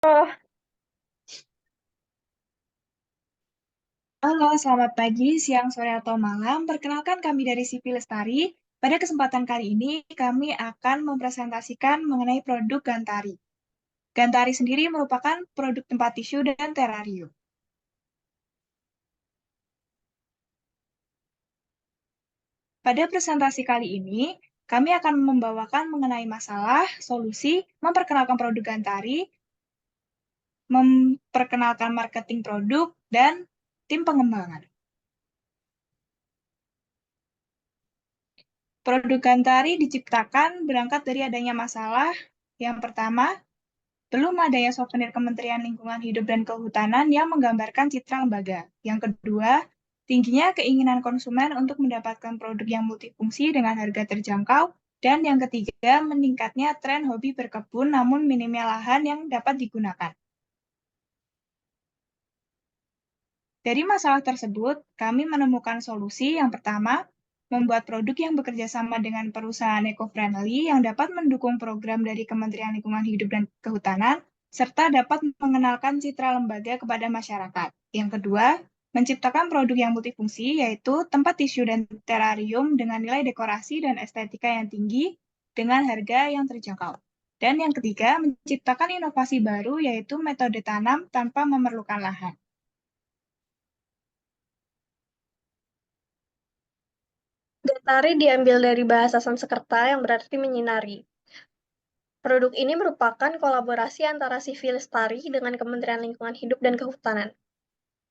Oh, Halo, selamat pagi, siang, sore, atau malam. Perkenalkan kami dari CV Lestari. Pada kesempatan kali ini, kami akan mempresentasikan mengenai produk Gantari. Gantari sendiri merupakan produk tempat tisu dan terarium. Pada presentasi kali ini, kami akan membawakan mengenai masalah, solusi, memperkenalkan produk Gantari, memperkenalkan marketing produk, dan tim pengembangan. Produk Gantari diciptakan berangkat dari adanya masalah. Yang pertama, belum adanya souvenir Kementerian Lingkungan Hidup dan Kehutanan yang menggambarkan citra lembaga. Yang kedua, tingginya keinginan konsumen untuk mendapatkan produk yang multifungsi dengan harga terjangkau. Dan yang ketiga, meningkatnya tren hobi berkebun namun minimnya lahan yang dapat digunakan. Dari masalah tersebut, kami menemukan solusi yang pertama, membuat produk yang bekerja sama dengan perusahaan eco-friendly yang dapat mendukung program dari Kementerian Lingkungan Hidup dan Kehutanan, serta dapat mengenalkan citra lembaga kepada masyarakat. Yang kedua, menciptakan produk yang multifungsi, yaitu tempat tisu dan terarium dengan nilai dekorasi dan estetika yang tinggi dengan harga yang terjangkau. Dan yang ketiga, menciptakan inovasi baru, yaitu metode tanam tanpa memerlukan lahan. Gantari diambil dari bahasa Sanskerta yang berarti menyinari. Produk ini merupakan kolaborasi antara CV Lestari dengan Kementerian Lingkungan Hidup dan Kehutanan.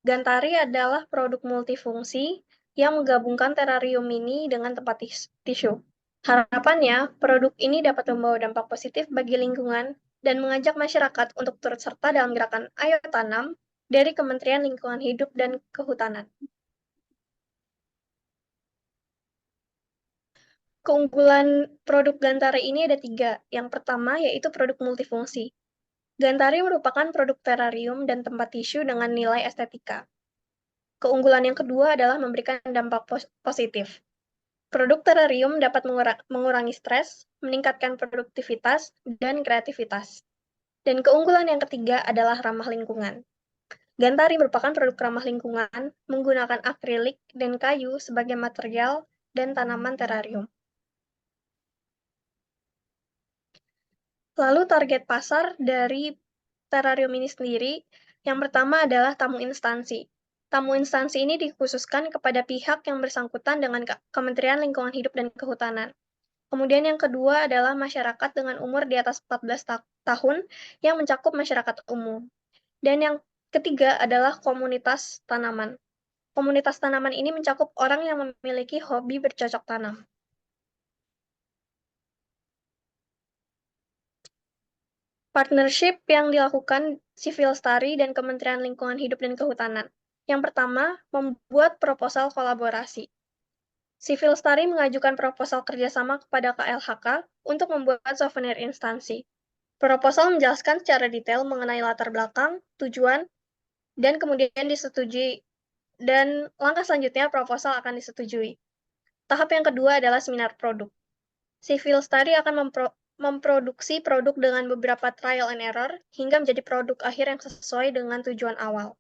Gantari adalah produk multifungsi yang menggabungkan terarium mini dengan tempat tisu. Harapannya, produk ini dapat membawa dampak positif bagi lingkungan dan mengajak masyarakat untuk turut serta dalam gerakan Ayo Tanam dari Kementerian Lingkungan Hidup dan Kehutanan. Keunggulan produk Gantari ini ada 3. Yang pertama yaitu produk multifungsi. Gantari merupakan produk terarium dan tempat tisu dengan nilai estetika. Keunggulan yang kedua adalah memberikan dampak positif. Produk terarium dapat mengurangi stres, meningkatkan produktivitas, dan kreativitas. Dan keunggulan yang ketiga adalah ramah lingkungan. Gantari merupakan produk ramah lingkungan menggunakan akrilik dan kayu sebagai material dan tanaman terarium. Lalu target pasar dari terarium ini sendiri, yang pertama adalah tamu instansi. Tamu instansi ini dikhususkan kepada pihak yang bersangkutan dengan Kementerian Lingkungan Hidup dan Kehutanan. Kemudian yang kedua adalah masyarakat dengan umur di atas 14 tahun yang mencakup masyarakat umum. Dan yang ketiga adalah komunitas tanaman. Komunitas tanaman ini mencakup orang yang memiliki hobi bercocok tanam. Partnership yang dilakukan Civil Lestari dan Kementerian Lingkungan Hidup dan Kehutanan. Yang pertama, membuat proposal kolaborasi. Civil Lestari mengajukan proposal kerjasama kepada KLHK untuk membuat souvenir instansi. Proposal menjelaskan secara detail mengenai latar belakang, tujuan, dan kemudian disetujui. Dan langkah selanjutnya proposal akan disetujui. Tahap yang kedua adalah seminar produk. Civil Study akan memproduksi produk dengan beberapa trial and error hingga menjadi produk akhir yang sesuai dengan tujuan awal.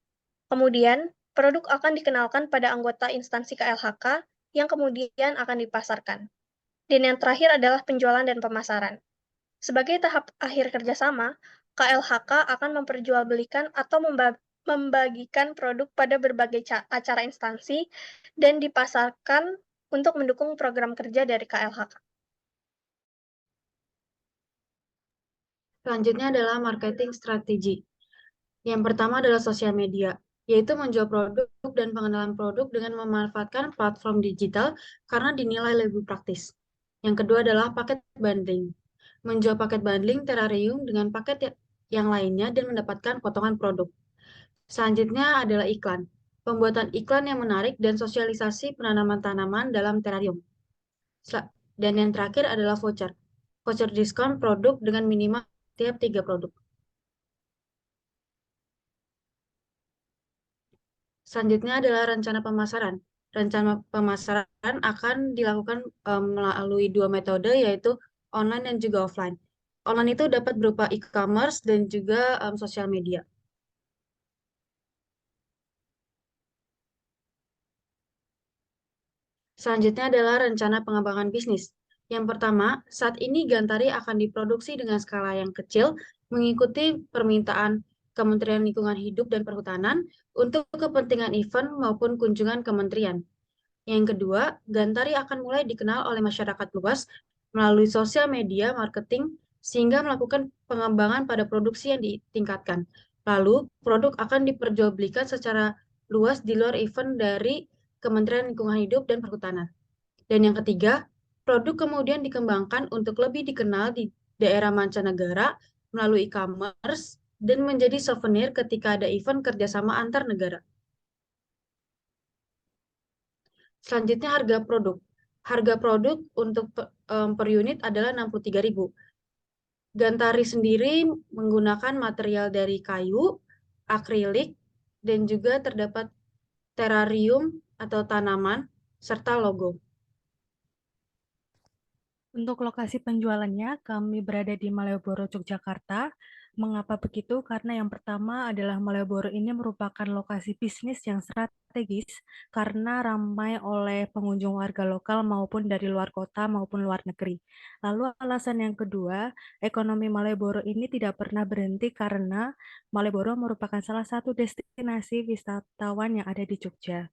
Kemudian, produk akan dikenalkan pada anggota instansi KLHK yang kemudian akan dipasarkan. Dan yang terakhir adalah penjualan dan pemasaran. Sebagai tahap akhir kerjasama, KLHK akan memperjualbelikan atau membagikan produk pada berbagai acara instansi dan dipasarkan untuk mendukung program kerja dari KLHK. Selanjutnya adalah marketing strategi. Yang pertama adalah sosial media, yaitu menjual produk dan pengenalan produk dengan memanfaatkan platform digital karena dinilai lebih praktis. Yang kedua adalah paket bundling. Menjual paket bundling terarium dengan paket yang lainnya dan mendapatkan potongan produk. Selanjutnya adalah iklan. Pembuatan iklan yang menarik dan sosialisasi penanaman tanaman dalam terarium. Dan yang terakhir adalah voucher. Voucher diskon produk dengan minimal tiap 3 produk. Selanjutnya adalah rencana pemasaran. Rencana pemasaran akan dilakukan melalui 2 metode, yaitu online dan juga offline. Online itu dapat berupa e-commerce dan juga sosial media. Selanjutnya adalah rencana pengembangan bisnis. Yang pertama, saat ini Gantari akan diproduksi dengan skala yang kecil, mengikuti permintaan Kementerian Lingkungan Hidup dan Perhutanan untuk kepentingan event maupun kunjungan kementerian. Yang kedua, Gantari akan mulai dikenal oleh masyarakat luas melalui sosial media marketing sehingga melakukan pengembangan pada produksi yang ditingkatkan. Lalu, produk akan diperjualbelikan secara luas di luar event dari Kementerian Lingkungan Hidup dan Perhutanan. Dan yang ketiga, produk kemudian dikembangkan untuk lebih dikenal di daerah mancanegara melalui e-commerce dan menjadi souvenir ketika ada event kerjasama antar negara. Selanjutnya harga produk. Harga produk untuk per unit adalah 63.000. Gantari sendiri menggunakan material dari kayu, akrilik, dan juga terdapat terarium atau tanaman, serta logo. Untuk lokasi penjualannya, kami berada di Malioboro, Yogyakarta. Mengapa begitu? Karena yang pertama adalah Malioboro ini merupakan lokasi bisnis yang strategis karena ramai oleh pengunjung warga lokal maupun dari luar kota maupun luar negeri. Lalu alasan yang kedua, ekonomi Malioboro ini tidak pernah berhenti karena Malioboro merupakan salah satu destinasi wisatawan yang ada di Jogja.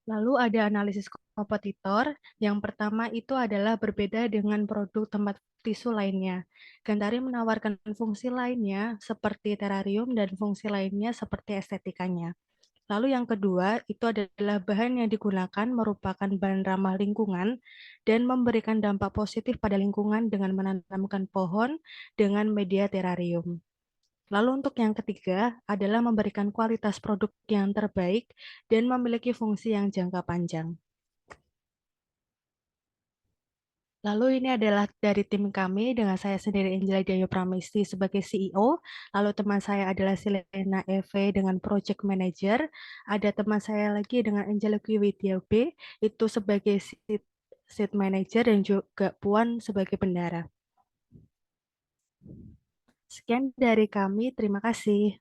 Lalu ada analisis kompetitor. Yang pertama itu adalah berbeda dengan produk tempat tisu lainnya. Gantari menawarkan fungsi lainnya seperti terarium dan fungsi lainnya seperti estetikanya. Lalu yang kedua itu adalah bahan yang digunakan merupakan bahan ramah lingkungan dan memberikan dampak positif pada lingkungan dengan menanamkan pohon dengan media terarium. Lalu untuk yang ketiga adalah memberikan kualitas produk yang terbaik dan memiliki fungsi yang jangka panjang. Lalu ini adalah dari tim kami dengan saya sendiri Angela Dayo Pramesti sebagai CEO. Lalu teman saya adalah Silena Eve dengan Project Manager. Ada teman saya lagi dengan Angela Widyabe itu sebagai Seat Manager dan juga Puan sebagai bendara. Sekian dari kami, terima kasih.